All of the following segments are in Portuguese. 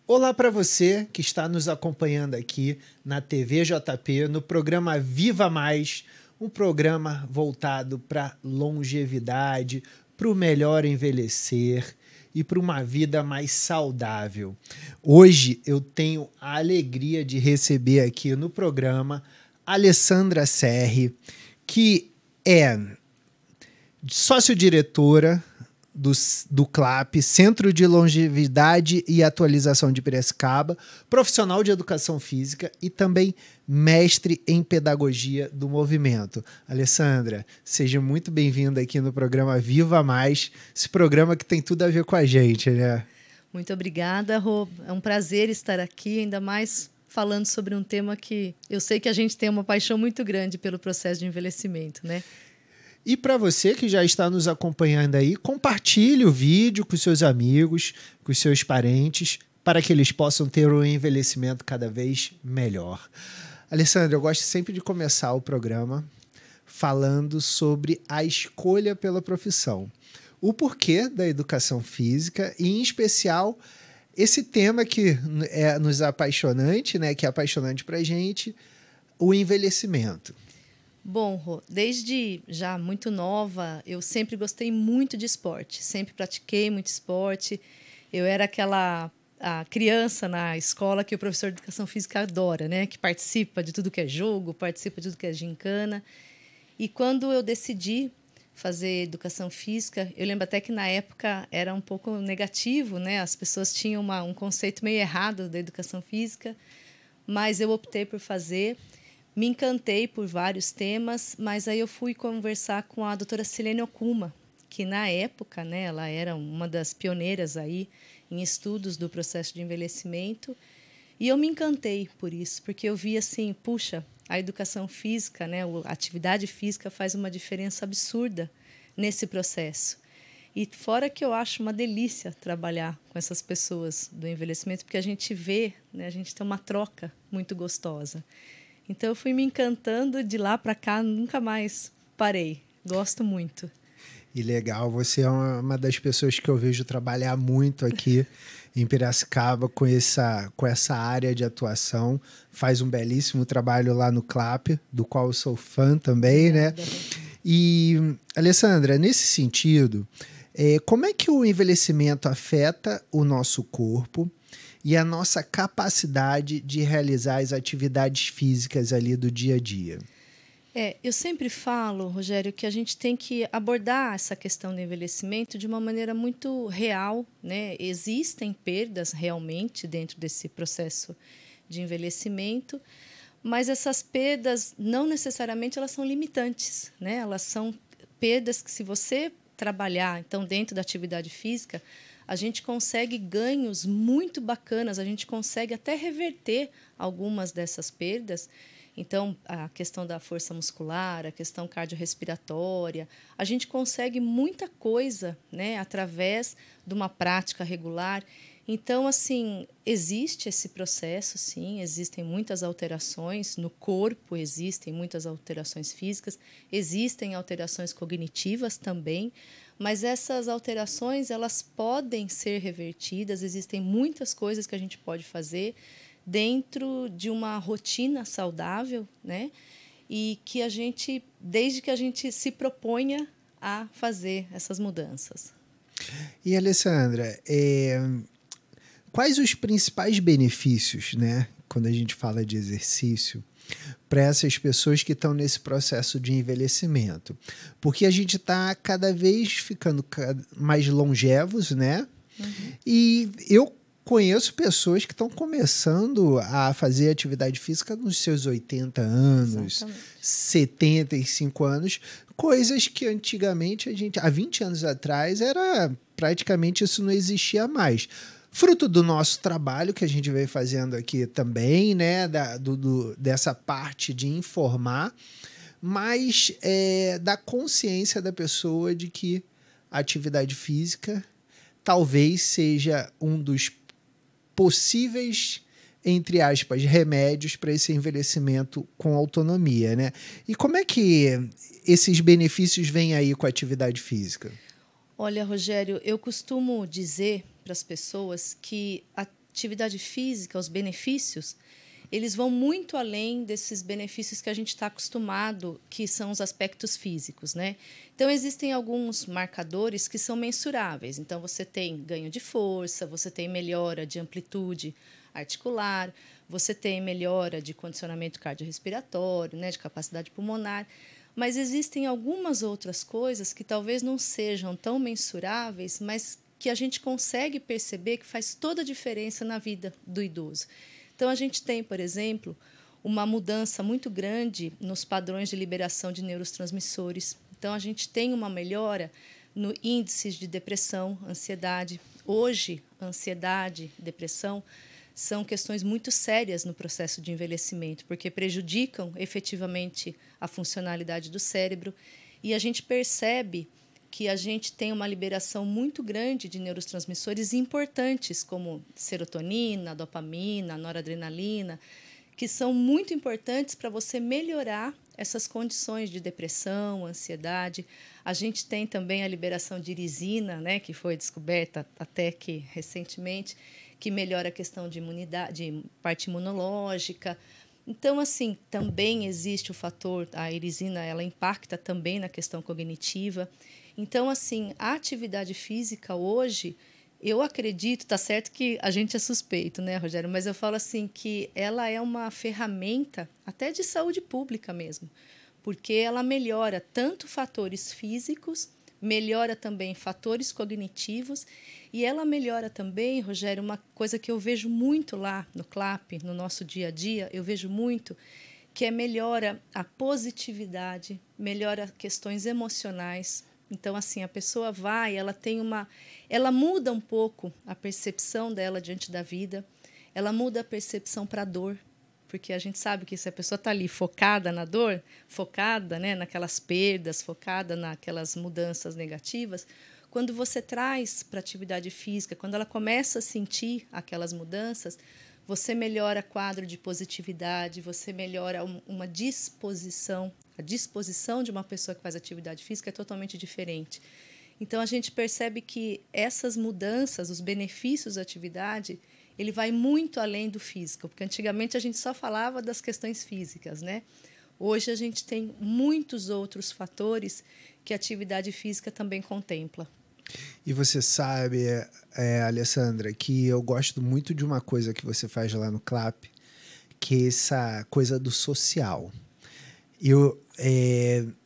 Olá para você que está nos acompanhando aqui na TV JP, no programa Viva Mais, um programa voltado para longevidade, para o melhor envelhecer e para uma vida mais saudável. Hoje eu tenho a alegria de receber aqui no programa Alessandra Serri, que é sócio-diretora do CLAP, Centro de Longevidade e Atualização de Piracicaba, profissional de educação física e também mestre em pedagogia do movimento. Alessandra, seja muito bem-vinda aqui no programa Viva Mais, esse programa que tem tudo a ver com a gente, né? Muito obrigada, Rô. É um prazer estar aqui, ainda mais falando sobre um tema que eu sei que a gente tem uma paixão muito grande pelo processo de envelhecimento, né? E para você que já está nos acompanhando aí, compartilhe o vídeo com seus amigos, com seus parentes, para que eles possam ter um envelhecimento cada vez melhor. Alessandra, eu gosto sempre de começar o programa falando sobre a escolha pela profissão. O porquê da educação física e, em especial, esse tema que é nos apaixonante, né, que é apaixonante para a gente, o envelhecimento. Bom, Rô, desde já muito nova, eu sempre gostei muito de esporte, sempre pratiquei muito esporte. Eu era aquela a criança na escola que o professor de educação física adora, né? Que participa de tudo que é jogo, participa de tudo que é gincana. E quando eu decidi fazer educação física, eu lembro até que na época era um pouco negativo, né? As pessoas tinham um conceito meio errado da educação física, mas eu optei por fazer. Me encantei por vários temas, mas aí eu fui conversar com a doutora Silene Okuma, que na época, né, ela era uma das pioneiras aí em estudos do processo de envelhecimento, e eu me encantei por isso, porque eu vi assim, puxa, a educação física, né, a atividade física faz uma diferença absurda nesse processo. E fora que eu acho uma delícia trabalhar com essas pessoas do envelhecimento, porque a gente vê, né, a gente tem uma troca muito gostosa. Então, eu fui me encantando de lá para cá, nunca mais parei. Gosto muito. E legal, você é uma das pessoas que eu vejo trabalhar muito aqui em Piracicaba com essa área de atuação. Faz um belíssimo trabalho lá no CLAP, do qual eu sou fã também, Obrigada. né? E, Alessandra, nesse sentido, como é que o envelhecimento afeta o nosso corpo e a nossa capacidade de realizar as atividades físicas ali do dia a dia? Eu sempre falo, Rogério, que a gente tem que abordar essa questão do envelhecimento de uma maneira muito real, né? Existem perdas realmente dentro desse processo de envelhecimento, mas essas perdas não necessariamente elas são limitantes, né? Elas são perdas que, se você trabalhar então dentro da atividade física, a gente consegue ganhos muito bacanas, a gente consegue até reverter algumas dessas perdas. Então, a questão da força muscular, a questão cardiorrespiratória, a gente consegue muita coisa, né, através de uma prática regular. Então, assim, existe esse processo, sim, existem muitas alterações no corpo, existem muitas alterações físicas, existem alterações cognitivas também, mas essas alterações elas podem ser revertidas, existem muitas coisas que a gente pode fazer dentro de uma rotina saudável, né? E que a gente, desde que a gente se proponha a fazer essas mudanças. E, Alessandra, quais os principais benefícios, né, quando a gente fala de exercício, para essas pessoas que estão nesse processo de envelhecimento? Porque a gente está cada vez ficando mais longevos, né? Uhum. E eu conheço pessoas que estão começando a fazer atividade física nos seus 80 anos, Exatamente. 75 anos, coisas que antigamente há 20 anos atrás, era praticamente isso não existia mais. Fruto do nosso trabalho que a gente veio fazendo aqui também, né, dessa parte de informar, mas da consciência da pessoa de que a atividade física talvez seja um dos possíveis, entre aspas, remédios para esse envelhecimento com autonomia, né? E como é que esses benefícios vêm aí com a atividade física? Olha, Rogério, eu costumo dizer para as pessoas que atividade física, os benefícios, eles vão muito além desses benefícios que a gente está acostumado, que são os aspectos físicos, né? Então, existem alguns marcadores que são mensuráveis. Então, você tem ganho de força, você tem melhora de amplitude articular, você tem melhora de condicionamento cardiorrespiratório, né, de capacidade pulmonar. Mas existem algumas outras coisas que talvez não sejam tão mensuráveis, mas que a gente consegue perceber que faz toda a diferença na vida do idoso. Então, a gente tem, por exemplo, uma mudança muito grande nos padrões de liberação de neurotransmissores. Então, a gente tem uma melhora no índices de depressão, ansiedade. Hoje, ansiedade, depressão são questões muito sérias no processo de envelhecimento, porque prejudicam efetivamente a funcionalidade do cérebro. E a gente percebe que a gente tem uma liberação muito grande de neurotransmissores importantes, como serotonina, dopamina, noradrenalina, que são muito importantes para você melhorar essas condições de depressão, ansiedade. A gente tem também a liberação de irisina, né, que foi descoberta até que recentemente, que melhora a questão de imunidade, de parte imunológica. Então, assim, também existe o fator, a irisina, ela impacta também na questão cognitiva. Então, assim, a atividade física hoje, eu acredito, tá certo que a gente é suspeito, né, Rogério? Mas eu falo assim que ela é uma ferramenta até de saúde pública mesmo, porque ela melhora tanto fatores físicos, melhora também fatores cognitivos e ela melhora também, Rogério, uma coisa que eu vejo muito lá no CLAP, no nosso dia a dia, eu vejo muito, que é melhora a positividade, melhora questões emocionais. Então, assim, a pessoa vai, ela muda um pouco a percepção dela diante da vida, ela muda a percepção para a dor, porque a gente sabe que se a pessoa está ali focada na dor, focada, né, naquelas perdas, focada naquelas mudanças negativas, quando você traz para a atividade física, quando ela começa a sentir aquelas mudanças, você melhora quadro de positividade, você melhora uma disposição. A disposição de uma pessoa que faz atividade física é totalmente diferente. Então, a gente percebe que essas mudanças, os benefícios da atividade, ele vai muito além do físico, porque antigamente a gente só falava das questões físicas, né? Hoje a gente tem muitos outros fatores que a atividade física também contempla. E você sabe, Alessandra, que eu gosto muito de uma coisa que você faz lá no CLAP, que é essa coisa do social. Eu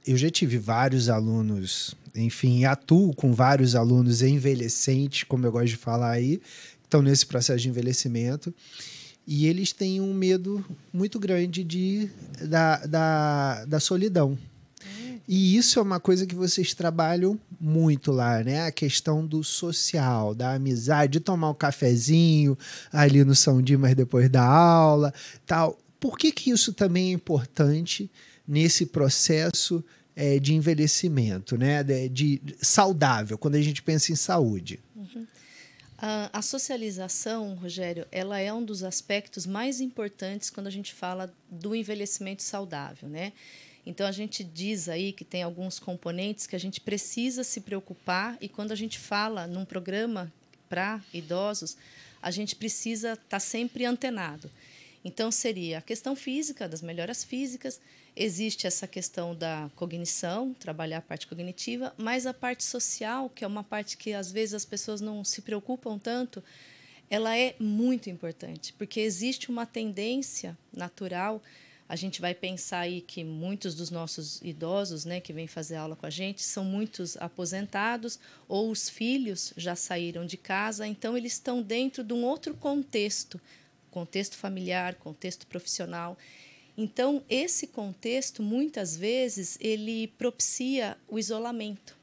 já tive vários alunos, enfim, atuo com vários alunos envelhecentes, como eu gosto de falar aí, que estão nesse processo de envelhecimento, e eles têm um medo muito grande da solidão. E isso é uma coisa que vocês trabalham muito lá, né? A questão do social, da amizade, de tomar um cafezinho ali no São Dimas depois da aula, tal. Por que isso também é importante nesse processo de envelhecimento, né? De saudável, quando a gente pensa em saúde? Uhum. A socialização, Rogério, ela é um dos aspectos mais importantes quando a gente fala do envelhecimento saudável, né? Então, a gente diz aí que tem alguns componentes que a gente precisa se preocupar e quando a gente fala num programa para idosos, a gente precisa estar sempre antenado. Então, seria a questão física, das melhoras físicas, existe essa questão da cognição, trabalhar a parte cognitiva, mas a parte social, que é uma parte que às vezes as pessoas não se preocupam tanto, ela é muito importante, porque existe uma tendência natural. A gente vai pensar aí que muitos dos nossos idosos, né, que vêm fazer aula com a gente, são muitos aposentados ou os filhos já saíram de casa, então eles estão dentro de um outro contexto familiar, contexto profissional. Então, esse contexto, muitas vezes, ele propicia o isolamento.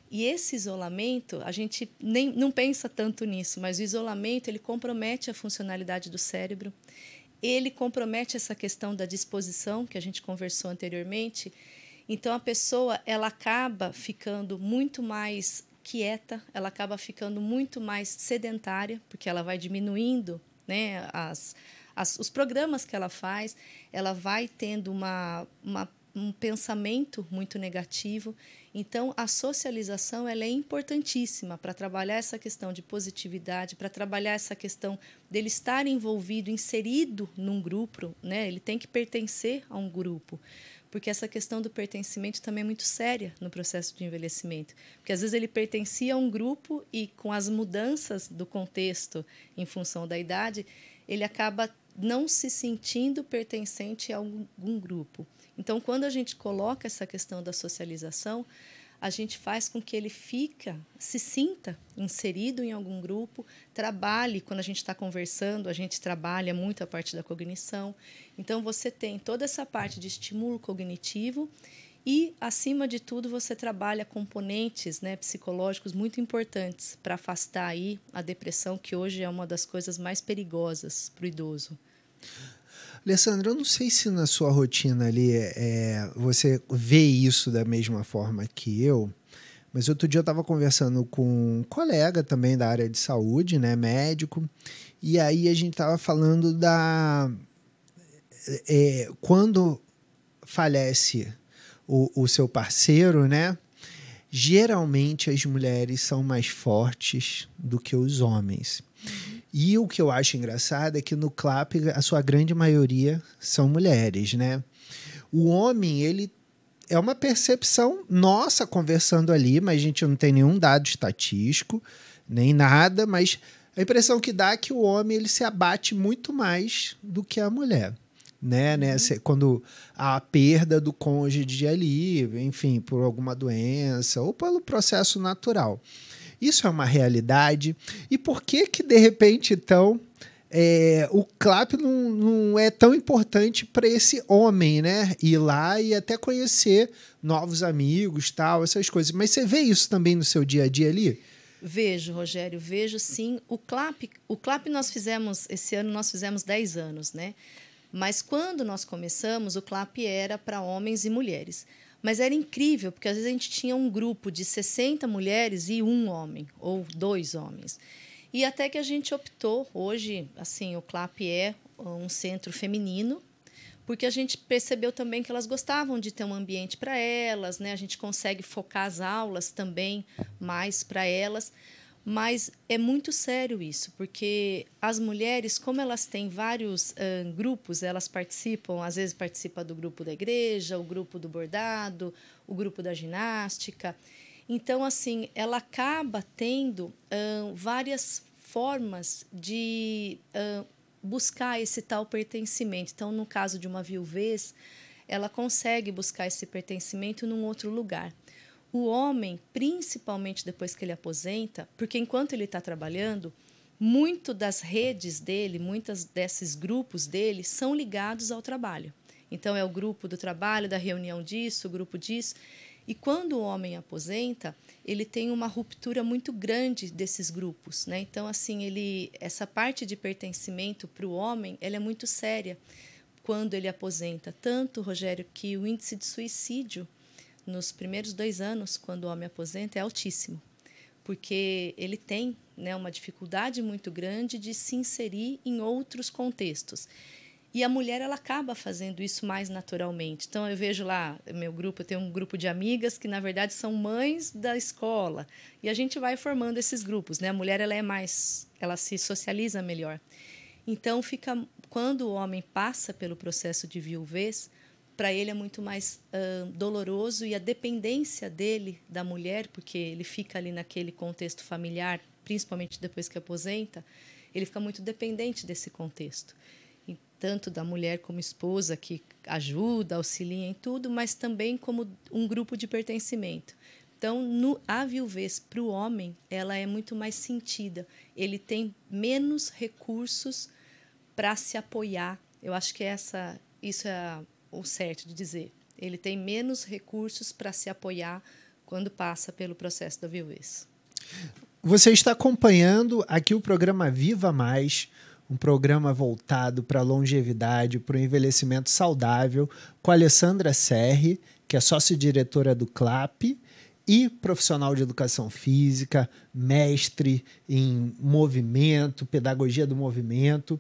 E esse isolamento, a gente nem não pensa tanto nisso, mas o isolamento ele compromete a funcionalidade do cérebro, ele compromete essa questão da disposição, que a gente conversou anteriormente. Então, a pessoa ela acaba ficando muito mais quieta, ela acaba ficando muito mais sedentária, porque ela vai diminuindo, né, os programas que ela faz, ela vai tendo uma um pensamento muito negativo. Então, a socialização ela é importantíssima para trabalhar essa questão de positividade, para trabalhar essa questão dele estar envolvido, inserido num grupo, né? Ele tem que pertencer a um grupo, porque essa questão do pertencimento também é muito séria no processo de envelhecimento, porque às vezes ele pertencia a um grupo e com as mudanças do contexto em função da idade, ele acaba não se sentindo pertencente a algum grupo. Então, quando a gente coloca essa questão da socialização, a gente faz com que ele se sinta inserido em algum grupo, trabalhe, quando a gente está conversando, a gente trabalha muito a parte da cognição. Então, você tem toda essa parte de estímulo cognitivo e, acima de tudo, você trabalha componentes, né, psicológicos muito importantes para afastar aí a depressão, que hoje é uma das coisas mais perigosas para o idoso. Alessandra, eu não sei se na sua rotina ali você vê isso da mesma forma que eu, mas outro dia eu estava conversando com um colega também da área de saúde, né, médico, e aí a gente estava falando quando falece o seu parceiro, né, geralmente as mulheres são mais fortes do que os homens. E o que eu acho engraçado é que no CLAP a sua grande maioria são mulheres, né? O homem, ele é uma percepção nossa conversando ali, mas a gente não tem nenhum dado estatístico, nem nada, mas a impressão que dá é que o homem ele se abate muito mais do que a mulher. Né? Quando há a perda do cônjuge ali, enfim, por alguma doença ou pelo processo natural. Isso é uma realidade. E por que de repente, então, o CLAP não é tão importante para esse homem, né? Ir lá e até conhecer novos amigos, tal, essas coisas. Mas você vê isso também no seu dia a dia ali? Vejo, Rogério, vejo sim. O CLAP esse ano nós fizemos 10 anos, né? Mas quando nós começamos, o CLAP era para homens e mulheres. Mas era incrível, porque às vezes a gente tinha um grupo de 60 mulheres e um homem, ou 2 homens. E até que a gente optou, hoje, assim, o CLAP é um centro feminino, porque a gente percebeu também que elas gostavam de ter um ambiente para elas, né? A gente consegue focar as aulas também mais para elas. Mas é muito sério isso, porque as mulheres, como elas têm vários grupos, elas participam, às vezes participa do grupo da igreja, o grupo do bordado, o grupo da ginástica. Então, assim, ela acaba tendo várias formas de buscar esse tal pertencimento. Então, no caso de uma viuvez, ela consegue buscar esse pertencimento num outro lugar. O homem, principalmente depois que ele aposenta, porque enquanto ele está trabalhando, muito das redes dele, muitos desses grupos dele são ligados ao trabalho. Então, é o grupo do trabalho, da reunião disso, o grupo disso. E quando o homem aposenta, ele tem uma ruptura muito grande desses grupos, né? Então, assim, essa parte de pertencimento para o homem, ela é muito séria quando ele aposenta. Tanto, Rogério, que o índice de suicídio nos primeiros 2 anos, quando o homem aposenta, é altíssimo, porque ele tem, né, uma dificuldade muito grande de se inserir em outros contextos. E a mulher ela acaba fazendo isso mais naturalmente. Então, eu vejo lá, meu grupo, eu tenho um grupo de amigas que, na verdade, são mães da escola, e a gente vai formando esses grupos, né? A mulher ela se socializa melhor. Então, quando o homem passa pelo processo de viuvez, para ele é muito mais doloroso, e a dependência dele da mulher, porque ele fica ali naquele contexto familiar, principalmente depois que aposenta, ele fica muito dependente desse contexto. E tanto da mulher como esposa, que ajuda, auxilia em tudo, mas também como um grupo de pertencimento. Então, a viuvez para o homem, ela é muito mais sentida. Ele tem menos recursos para se apoiar. Eu acho que isso é o certo de dizer. Ele tem menos recursos para se apoiar quando passa pelo processo da viuvez. Você está acompanhando aqui o programa Viva Mais, um programa voltado para a longevidade, para o envelhecimento saudável, com a Alessandra Serri, que é sócio-diretora do CLAP e profissional de educação física, mestre em movimento, pedagogia do movimento.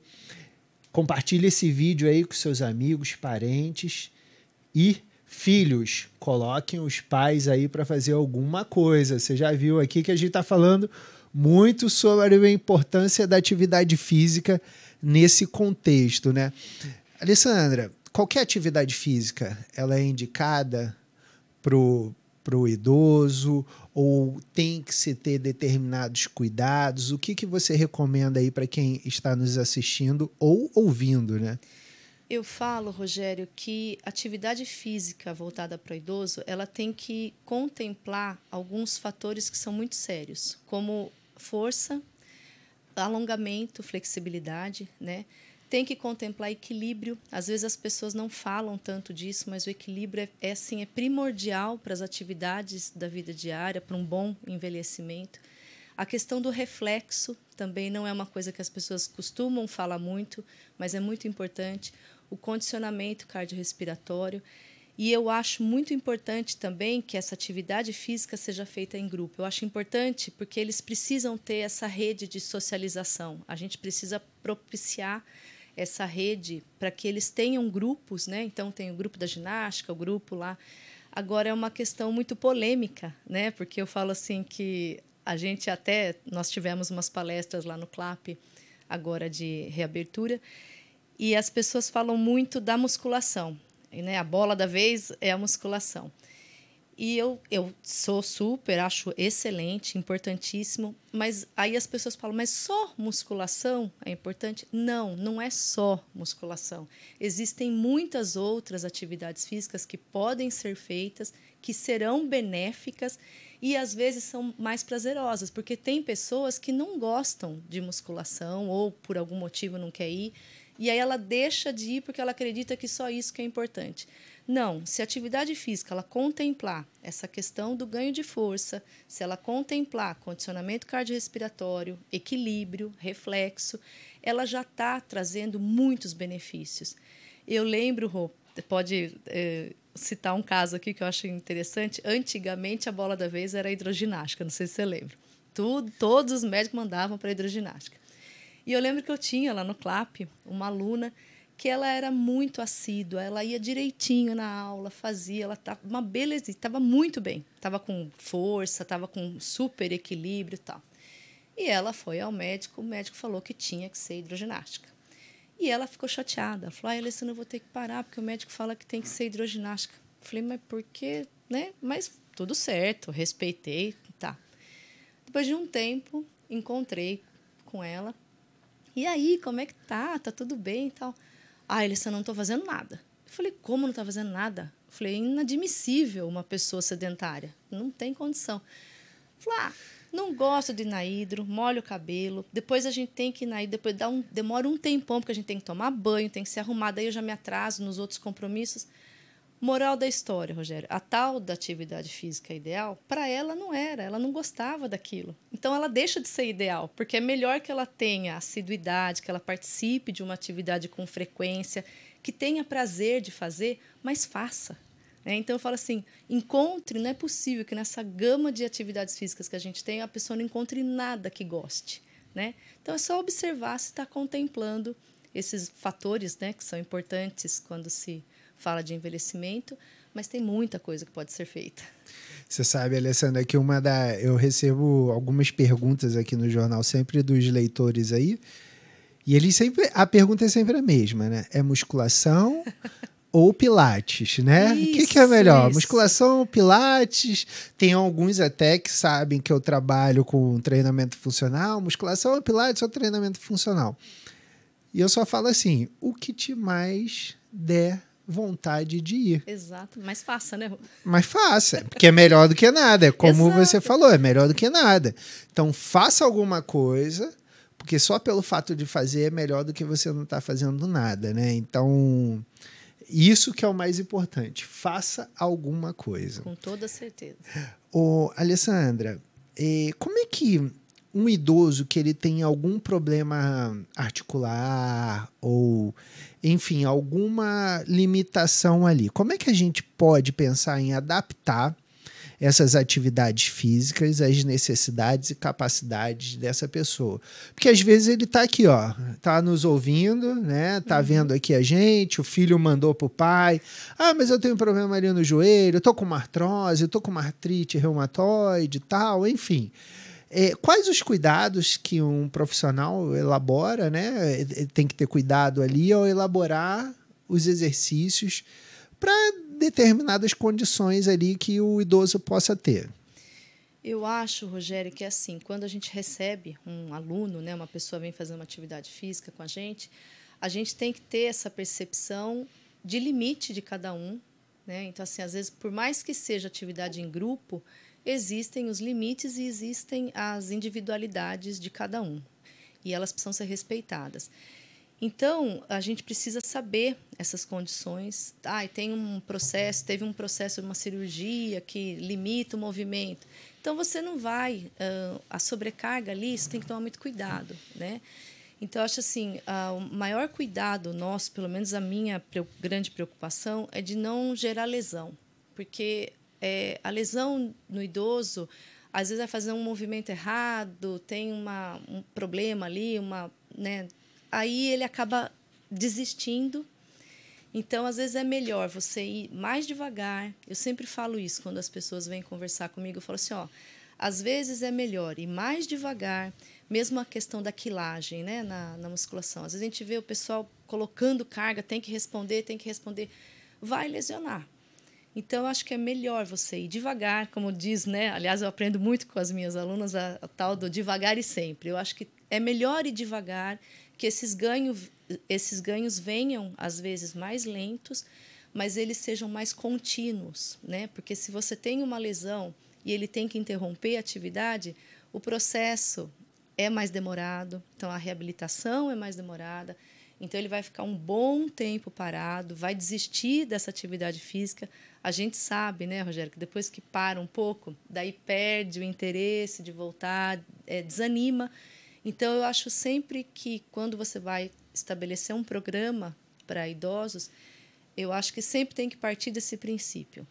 Compartilhe esse vídeo aí com seus amigos, parentes e Filhos, coloquem os pais aí para fazer alguma coisa. Você já viu aqui que a gente está falando muito sobre a importância da atividade física nesse contexto, né? Alessandra, qualquer atividade física, ela é indicada pro idoso ou tem que se ter determinados cuidados? O que você recomenda aí para quem está nos assistindo ou ouvindo, né? Eu falo, Rogério, que atividade física voltada para o idoso, ela tem que contemplar alguns fatores que são muito sérios, como força, alongamento, flexibilidade, né? Tem que contemplar equilíbrio. Às vezes as pessoas não falam tanto disso, mas o equilíbrio é primordial para as atividades da vida diária, para um bom envelhecimento. A questão do reflexo também não é uma coisa que as pessoas costumam falar muito, mas é muito importante. O condicionamento cardiorrespiratório. E eu acho muito importante também que essa atividade física seja feita em grupo. Eu acho importante porque eles precisam ter essa rede de socialização. A gente precisa propiciar essa rede para que eles tenham grupos, né? Então, tem o grupo da ginástica, o grupo lá. Agora, é uma questão muito polêmica, né? Porque eu falo assim que nós tivemos umas palestras lá no CLAP, agora de reabertura, e as pessoas falam muito da musculação, né? A bola da vez é a musculação. E eu sou super, acho excelente, importantíssimo, mas aí as pessoas falam, mas só musculação é importante? Não, não é só musculação. Existem muitas outras atividades físicas que podem ser feitas, que serão benéficas e, às vezes, são mais prazerosas, porque tem pessoas que não gostam de musculação ou, por algum motivo, não quer ir, e aí ela deixa de ir porque ela acredita que só isso que é importante. Não, se a atividade física ela contemplar essa questão do ganho de força, se ela contemplar condicionamento cardiorrespiratório, equilíbrio, reflexo, ela já está trazendo muitos benefícios. Eu lembro, Rô, pode citar um caso aqui que eu acho interessante. Antigamente, a bola da vez era a hidroginástica, não sei se você lembra. Todos os médicos mandavam para a hidroginástica. E eu lembro que eu tinha lá no CLAP uma aluna que ela era muito assídua, ela ia direitinho na aula, fazia, ela estava uma beleza, estava muito bem, estava com força, estava com super equilíbrio e tal. E ela foi ao médico, o médico falou que tinha que ser hidroginástica. E ela ficou chateada, ela falou, Alessandra, eu vou ter que parar, porque o médico fala que tem que ser hidroginástica. Eu falei, mas por quê? Né? Mas tudo certo, respeitei, tá. Depois de um tempo, encontrei com ela. E aí, como é que tá? Tá tudo bem e tal? Alessandra, não estou fazendo nada. Eu falei, como não está fazendo nada? Eu falei, inadmissível uma pessoa sedentária. Não tem condição. Eu falei, não gosto de ir na hidro, molho o cabelo. Depois a gente tem que ir na hidro, depois demora um tempão, porque a gente tem que tomar banho, tem que se arrumar. Daí eu já me atraso nos outros compromissos. Moral da história, Rogério, a tal da atividade física ideal, para ela não era, ela não gostava daquilo. Então, ela deixa de ser ideal, porque é melhor que ela tenha assiduidade, que ela participe de uma atividade com frequência, que tenha prazer de fazer, mas faça. Então, eu falo assim, encontre, não é possível que nessa gama de atividades físicas que a gente tem, a pessoa não encontre nada que goste. Né? Então, é só observar se está contemplando esses fatores, né, que são importantes quando se fala de envelhecimento, mas tem muita coisa que pode ser feita. Você sabe, Alessandra, que eu recebo algumas perguntas aqui no jornal, sempre dos leitores aí, e a pergunta é sempre a mesma, né? É musculação ou pilates, né? O que é melhor? Isso. Musculação ou pilates? Tem alguns até que sabem que eu trabalho com treinamento funcional, musculação ou pilates ou treinamento funcional. E eu só falo assim, o que te mais der vontade de ir. Exato, mas faça, né? Mas faça, porque é melhor do que nada. É como você falou, é melhor do que nada. Então, faça alguma coisa, porque só pelo fato de fazer é melhor do que você não estar fazendo nada, né? Então, isso que é o mais importante. Faça alguma coisa. Com toda certeza. Alessandra, como é que um idoso que ele tem algum problema articular ou, enfim, alguma limitação ali, como é que a gente pode pensar em adaptar essas atividades físicas, as necessidades e capacidades dessa pessoa. Porque às vezes ele está aqui, ó, tá nos ouvindo, né? Tá vendo aqui a gente, o filho mandou pro pai. Ah, mas eu tenho um problema ali no joelho, eu tô com uma artrose, eu tô com uma artrite reumatoide e tal, enfim. Quais os cuidados que um profissional elabora, né? Tem que ter cuidado ali ao elaborar os exercícios para determinadas condições ali que o idoso possa ter. Eu acho, Rogério, que assim, quando a gente recebe um aluno, né, uma pessoa vem fazer uma atividade física com a gente tem que ter essa percepção de limite de cada um, né? Então, assim, às vezes, por mais que seja atividade em grupo, existem os limites e existem as individualidades de cada um. E elas precisam ser respeitadas. Então, a gente precisa saber essas condições. Teve um processo de uma cirurgia que limita o movimento. Então, você não vai... a sobrecarga ali, você tem que tomar muito cuidado, né? Então, eu acho assim, o maior cuidado nosso, pelo menos a minha grande preocupação, é de não gerar lesão. Porque a lesão no idoso, às vezes vai fazer um movimento errado, tem um problema ali, né? Aí ele acaba desistindo. Então, às vezes, é melhor você ir mais devagar. Eu sempre falo isso quando as pessoas vêm conversar comigo. Eu falo assim, às vezes é melhor ir mais devagar, mesmo a questão da quilagem, né, na musculação. Às vezes a gente vê o pessoal colocando carga, tem que responder, vai lesionar. Então, eu acho que é melhor você ir devagar, como diz, né? Aliás, eu aprendo muito com as minhas alunas a tal do devagar e sempre. Eu acho que é melhor ir devagar, que esses ganhos venham, às vezes, mais lentos, mas eles sejam mais contínuos, né? Porque se você tem uma lesão e ele tem que interromper a atividade, o processo é mais demorado, então a reabilitação é mais demorada, então ele vai ficar um bom tempo parado, vai desistir dessa atividade física. A gente sabe, né, Rogério, que depois que para um pouco, daí perde o interesse de voltar, desanima. Então, eu acho sempre que, quando você vai estabelecer um programa para idosos, eu acho que sempre tem que partir desse princípio.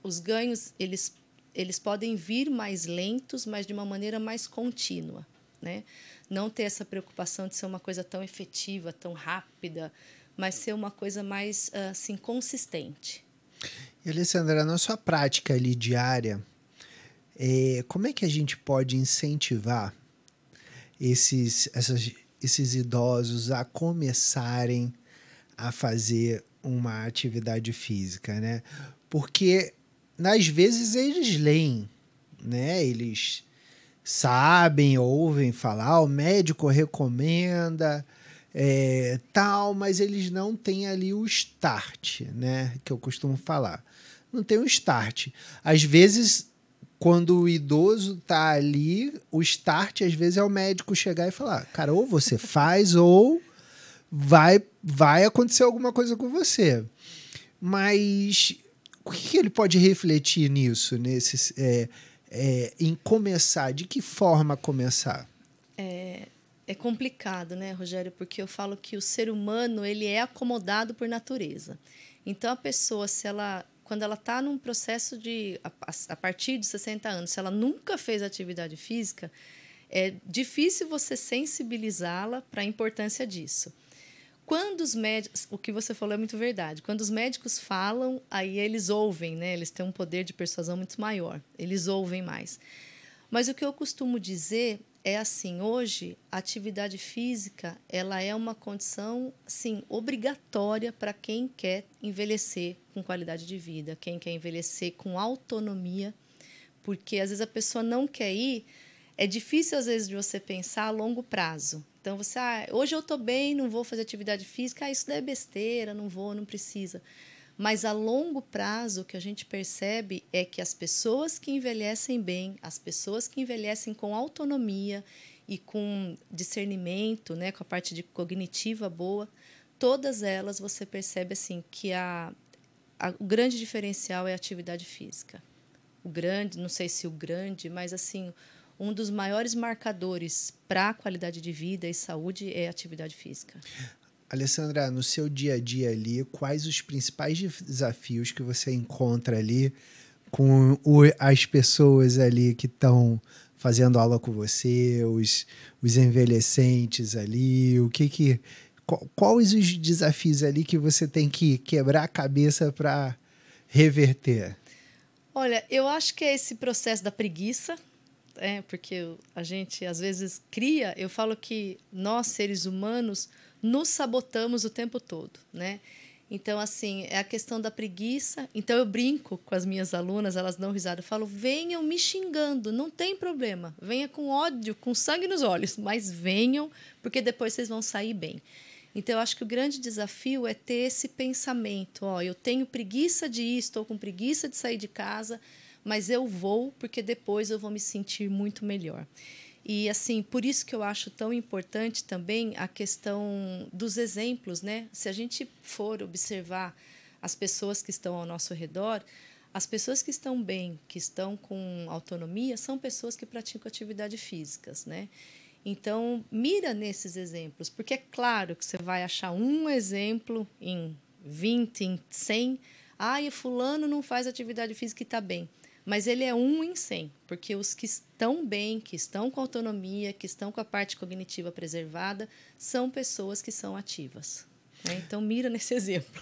Os ganhos, eles podem vir mais lentos, mas de uma maneira mais contínua, né? Não ter essa preocupação de ser uma coisa tão efetiva, tão rápida, mas ser uma coisa mais assim, consistente. E, Alessandra, na sua prática ali diária, como é que a gente pode incentivar esses idosos a começarem a fazer uma atividade física, né? Porque, às vezes, eles leem, né? Eles sabem, ouvem falar, o médico recomenda, tal, mas eles não têm ali o start, né? Que eu costumo falar. Não tem o start. Às vezes, quando o idoso está ali, o start, às vezes, é o médico chegar e falar, cara, ou você faz ou vai acontecer alguma coisa com você. Mas o que ele pode refletir nisso, em começar? De que forma começar? É complicado, né, Rogério? Porque eu falo que o ser humano ele é acomodado por natureza. Então, a pessoa, quando ela está num processo a partir de 60 anos, se ela nunca fez atividade física, é difícil você sensibilizá-la para a importância disso. Quando os médicos, o que você falou é muito verdade, quando os médicos falam, aí eles ouvem, né? Eles têm um poder de persuasão muito maior, eles ouvem mais. Mas o que eu costumo dizer é assim, hoje a atividade física ela é uma condição assim, obrigatória para quem quer envelhecer com qualidade de vida, quem quer envelhecer com autonomia, porque às vezes a pessoa não quer ir, é difícil às vezes de você pensar a longo prazo. Então, hoje eu estou bem, não vou fazer atividade física, isso daí é besteira, não vou, não precisa. Mas a longo prazo, o que a gente percebe é que as pessoas que envelhecem bem, as pessoas que envelhecem com autonomia e com discernimento, né, com a parte cognitiva boa, todas elas você percebe assim, que o grande diferencial é a atividade física. Não sei se o grande, mas assim, um dos maiores marcadores para a qualidade de vida e saúde é a atividade física. Alessandra, no seu dia a dia ali, quais os principais desafios que você encontra ali as pessoas ali que estão fazendo aula com você, os envelhecentes ali, quais os desafios ali que você tem que quebrar a cabeça para reverter? Olha, eu acho que é esse processo da preguiça, porque a gente às vezes cria, eu falo que nós, seres humanos, nos sabotamos o tempo todo, né? Então, assim, é a questão da preguiça. Então, eu brinco com as minhas alunas, elas dão risada. Eu falo, venham me xingando, não tem problema. Venha com ódio, com sangue nos olhos, mas venham, porque depois vocês vão sair bem. Então, eu acho que o grande desafio é ter esse pensamento. Eu tenho preguiça de ir, estou com preguiça de sair de casa, mas eu vou, porque depois eu vou me sentir muito melhor. E, assim, por isso que eu acho tão importante também a questão dos exemplos, né? Se a gente for observar as pessoas que estão ao nosso redor, as pessoas que estão bem, que estão com autonomia, são pessoas que praticam atividades físicas, né? Então, mira nesses exemplos, porque é claro que você vai achar um exemplo em 20, em 100. O fulano não faz atividade física e está bem. Mas ele é 1 em 100, porque os que estão bem, que estão com autonomia, que estão com a parte cognitiva preservada, são pessoas que são ativas, né? Então, mira nesse exemplo.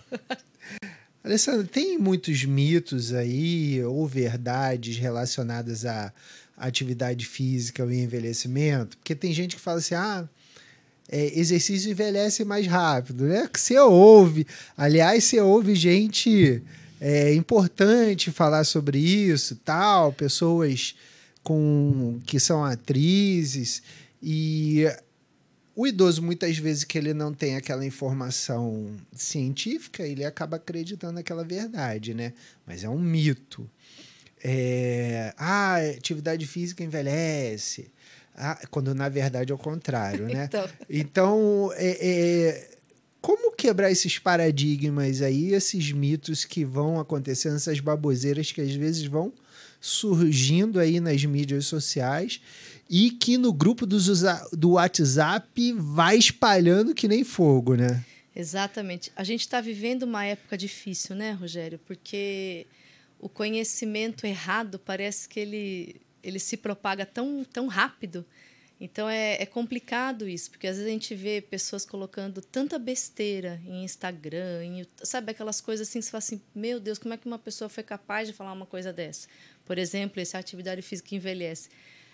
Alessandra, tem muitos mitos aí ou verdades relacionadas à atividade física ou envelhecimento? Porque tem gente que fala assim, exercício envelhece mais rápido, né? Que você ouve, aliás, você ouve gente... É importante falar sobre isso, tal, pessoas que são atrizes, e o idoso, muitas vezes, que ele não tem aquela informação científica, ele acaba acreditando naquela verdade, né? Mas é um mito. Atividade física envelhece, quando na verdade é o contrário, né? Então como quebrar esses paradigmas aí, esses mitos que vão acontecendo, essas baboseiras que às vezes vão surgindo aí nas mídias sociais e que no grupo do WhatsApp vai espalhando que nem fogo, né? Exatamente. A gente está vivendo uma época difícil, né, Rogério? Porque o conhecimento errado parece que ele se propaga tão rápido. Então, é complicado isso, porque às vezes a gente vê pessoas colocando tanta besteira em Instagram, sabe, aquelas coisas assim, que você fala assim, meu Deus, como é que uma pessoa foi capaz de falar uma coisa dessa? Por exemplo, essa atividade física envelhece.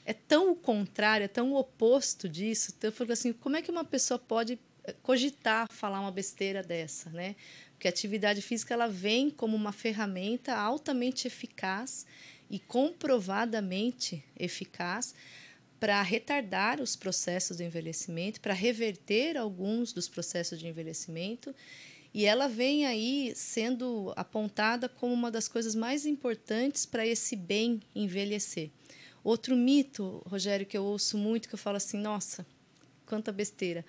É tão o contrário, é tão o oposto disso. Então, eu falo assim, como é que uma pessoa pode cogitar falar uma besteira dessa, né? Porque a atividade física ela vem como uma ferramenta altamente eficaz e comprovadamente eficaz para retardar os processos de envelhecimento, para reverter alguns dos processos de envelhecimento, e ela vem aí sendo apontada como uma das coisas mais importantes para esse bem envelhecer. Outro mito, Rogério, que eu ouço muito, que eu falo assim, nossa, quanta besteira.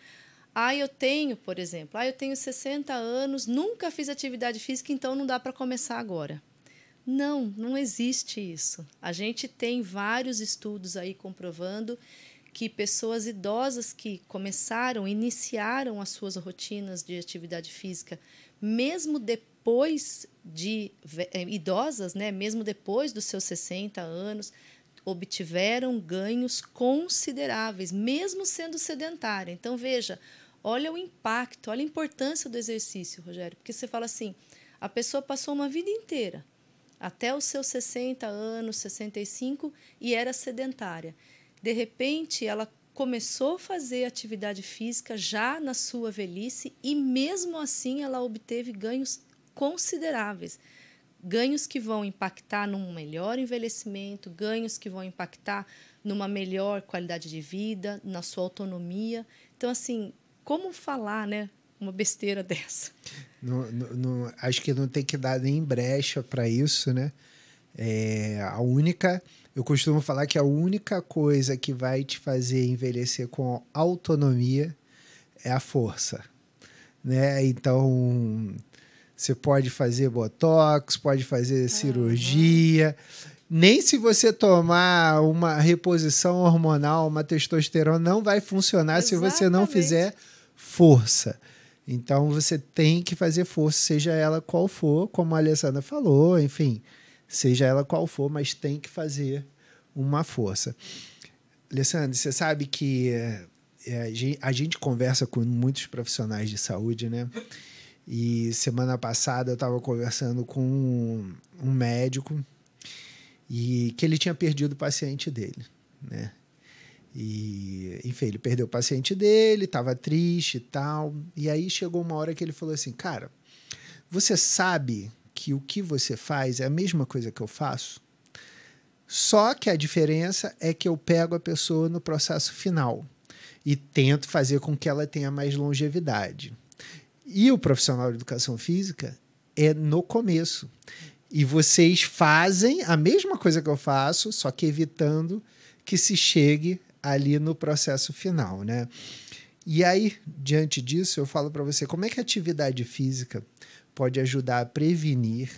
Eu tenho, por exemplo, eu tenho 60 anos, nunca fiz atividade física, então não dá para começar agora. Não existe isso. A gente tem vários estudos aí comprovando que pessoas idosas que iniciaram as suas rotinas de atividade física, mesmo depois de idosas, né, mesmo depois dos seus 60 anos, obtiveram ganhos consideráveis, mesmo sendo sedentária. Então, veja, olha o impacto, olha a importância do exercício, Rogério, porque você fala assim, a pessoa passou uma vida inteira, até os seus 60 anos, 65, e era sedentária. De repente, ela começou a fazer atividade física já na sua velhice e, mesmo assim, ela obteve ganhos consideráveis. Ganhos que vão impactar num melhor envelhecimento, ganhos que vão impactar numa melhor qualidade de vida, na sua autonomia. Então, assim, como falar, né, uma besteira dessa? Acho que não tem que dar nem brecha para isso, né? Eu costumo falar que a única coisa que vai te fazer envelhecer com autonomia é a força, né? Então, você pode fazer botox, pode fazer cirurgia. Nem se você tomar uma reposição hormonal, uma testosterona, não vai funcionar. Exatamente. Se você não fizer força. Então, você tem que fazer força, seja ela qual for, como a Alessandra falou, enfim, seja ela qual for, mas tem que fazer uma força. Alessandra, você sabe que a gente conversa com muitos profissionais de saúde, né? E semana passada eu estava conversando com um médico e que ele tinha perdido o paciente dele, né? E, enfim, ele perdeu o paciente dele, estava triste e tal. E aí chegou uma hora que ele falou assim, cara, você sabe que o que você faz é a mesma coisa que eu faço? Só que a diferença é que eu pego a pessoa no processo final e tento fazer com que ela tenha mais longevidade. E o profissional de educação física é no começo. E vocês fazem a mesma coisa que eu faço, só que evitando que se chegue ali no processo final, né? E aí, diante disso, eu falo para você como é que a atividade física pode ajudar a prevenir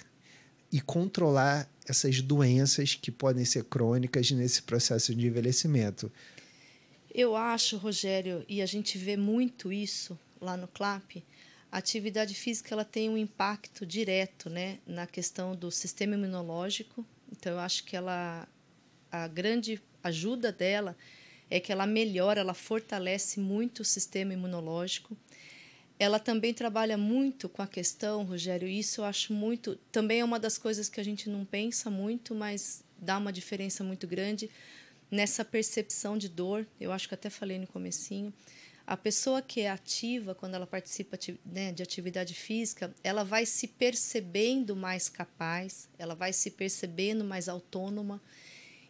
e controlar essas doenças que podem ser crônicas nesse processo de envelhecimento. Eu acho, Rogério, e a gente vê muito isso lá no CLAP, a atividade física ela tem um impacto direto, né, na questão do sistema imunológico. Então, eu acho que a grande ajuda dela é que ela melhora, ela fortalece muito o sistema imunológico. Ela também trabalha muito com a questão, Rogério, isso eu acho muito... Também é uma das coisas que a gente não pensa muito, mas dá uma diferença muito grande nessa percepção de dor. Eu acho que até falei no comecinho. A pessoa que é ativa, quando ela participa, né, de atividade física, ela vai se percebendo mais capaz, ela vai se percebendo mais autônoma.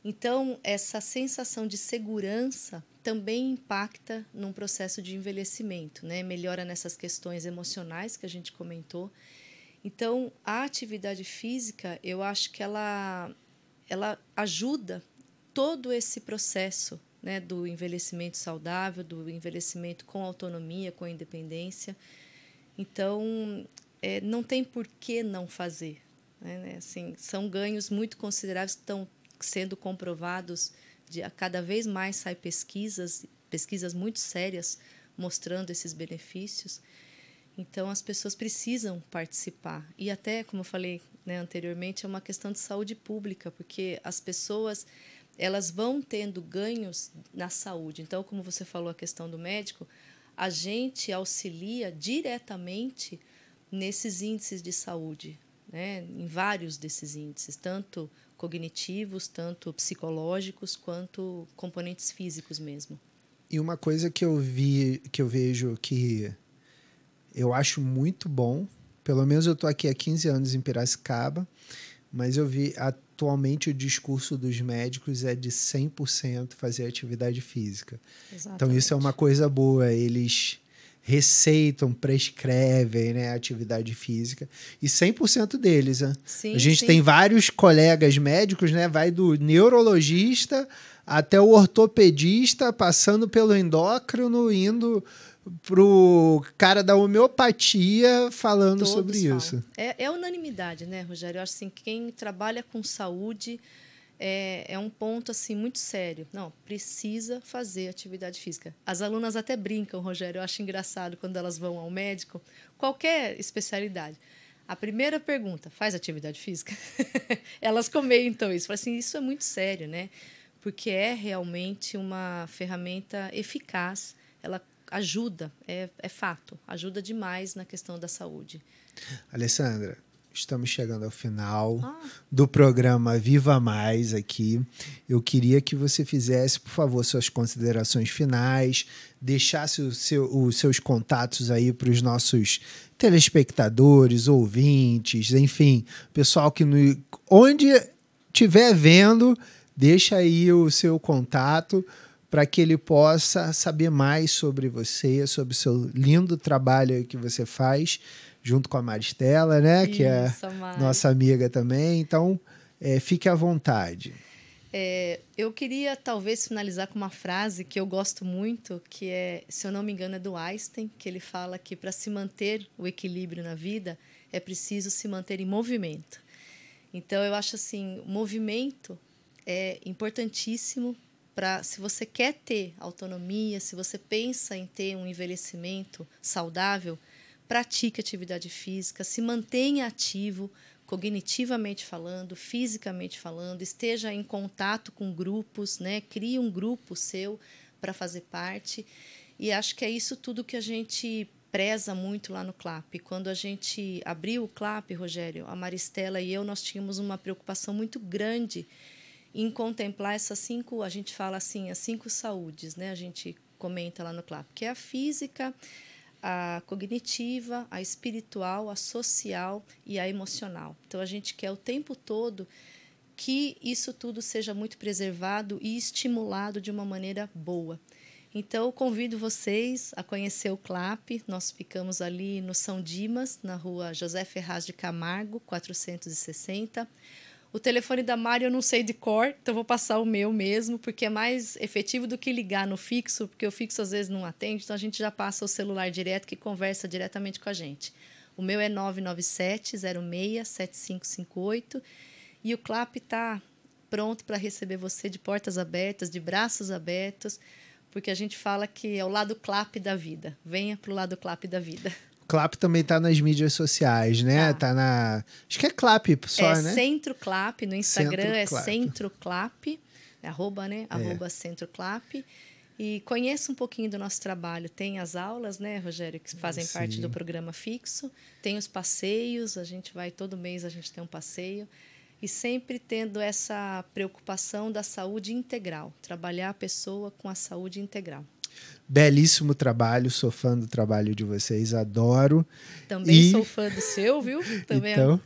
Então, essa sensação de segurança também impacta num processo de envelhecimento, né? Melhora nessas questões emocionais que a gente comentou. Então, a atividade física, eu acho que ela ajuda todo esse processo, né, do envelhecimento saudável, do envelhecimento com autonomia, com independência. Então, não tem por que não fazer, né? Assim, são ganhos muito consideráveis que estão sendo comprovados. Cada vez mais saem pesquisas muito sérias mostrando esses benefícios. Então, as pessoas precisam participar. E até, como eu falei, né, anteriormente, é uma questão de saúde pública, porque as pessoas elas vão tendo ganhos na saúde. Então, como você falou, a questão do médico, a gente auxilia diretamente nesses índices de saúde, né, em vários desses índices, tanto cognitivos, tanto psicológicos, quanto componentes físicos mesmo. E uma coisa que eu vejo que eu acho muito bom, pelo menos eu estou aqui há 15 anos em Piracicaba, mas eu vi atualmente o discurso dos médicos é de 100% fazer atividade física. Exatamente. Então isso é uma coisa boa, eles receitam, prescrevem, né, atividade física, e 100% deles. Né? Sim, a gente sim. tem vários colegas médicos, né, vai do neurologista até o ortopedista, passando pelo endócrino, indo pro cara da homeopatia falando Todos sobre falam. Isso. É unanimidade, né, Rogério? Eu acho assim, que quem trabalha com saúde é um ponto assim muito sério. Não, precisa fazer atividade física. As alunas até brincam, Rogério, eu acho engraçado quando elas vão ao médico, qualquer especialidade. A primeira pergunta, faz atividade física? Elas comentam isso. Falam assim, isso é muito sério, né? Porque é realmente uma ferramenta eficaz, ela ajuda, é fato, ajuda demais na questão da saúde. Alessandra, estamos chegando ao final do programa Viva Mais aqui. Eu queria que você fizesse, por favor, suas considerações finais, deixasse os seus contatos aí para os nossos telespectadores, ouvintes, enfim, pessoal que onde estiver vendo, deixa aí o seu contato para que ele possa saber mais sobre você, sobre o seu lindo trabalho que você faz, junto com a Maristela, né? Isso, que é nossa amiga também. Então, fique à vontade. Eu queria, talvez, finalizar com uma frase que eu gosto muito, que é, se eu não me engano, é do Einstein, que ele fala que para se manter o equilíbrio na vida, é preciso se manter em movimento. Então, eu acho assim, o movimento é importantíssimo para, se você quer ter autonomia, se você pensa em ter um envelhecimento saudável, pratique atividade física, se mantenha ativo, cognitivamente falando, fisicamente falando, esteja em contato com grupos, né? Crie um grupo seu para fazer parte. E acho que é isso tudo que a gente preza muito lá no CLAP. Quando a gente abriu o CLAP, Rogério, a Maristela e eu, nós tínhamos uma preocupação muito grande em contemplar essas 5, a gente fala assim, as 5 saúdes, né? A gente comenta lá no CLAP, que é a física, a cognitiva, a espiritual, a social e a emocional. Então, a gente quer o tempo todo que isso tudo seja muito preservado e estimulado de uma maneira boa. Então, eu convido vocês a conhecer o CLAP. Nós ficamos ali no São Dimas, na rua José Ferraz de Camargo, 460. O telefone da Mari eu não sei de cor, então vou passar o meu mesmo, porque é mais efetivo do que ligar no fixo, porque o fixo às vezes não atende, então a gente já passa o celular direto, que conversa diretamente com a gente. O meu é 997-06-7558 e o CLAP está pronto para receber você de portas abertas, de braços abertos, porque a gente fala que é o lado CLAP da vida. Venha para o lado CLAP da vida. CLAP também tá nas mídias sociais, né? Tá na... Acho que é CLAP só, né? É Centro CLAP, no Instagram Centro é CLAP. Centro CLAP, arroba, né? Arroba Centro CLAP. E conheça um pouquinho do nosso trabalho. Tem as aulas, né, Rogério, que fazem parte do programa fixo. Tem os passeios, a gente vai todo mês, a gente tem um passeio. E sempre tendo essa preocupação da saúde integral. Trabalhar a pessoa com a saúde integral. Belíssimo trabalho, sou fã do trabalho de vocês, adoro. Também sou fã do seu, viu? Também então,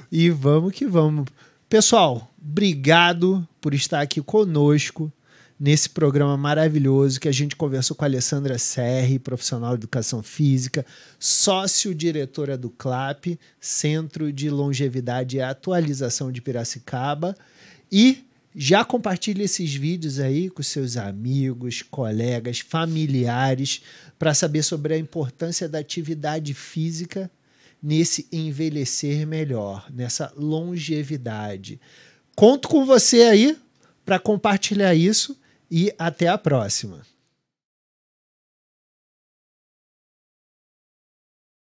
e vamos que vamos. Pessoal, obrigado por estar aqui conosco nesse programa maravilhoso que a gente conversou com a Alessandra Serri, profissional de educação física, sócio-diretora do CLAP, Centro de Longevidade e Atualização de Piracicaba, e já compartilhe esses vídeos aí com seus amigos, colegas, familiares, para saber sobre a importância da atividade física nesse envelhecer melhor, nessa longevidade. Conto com você aí para compartilhar isso e até a próxima.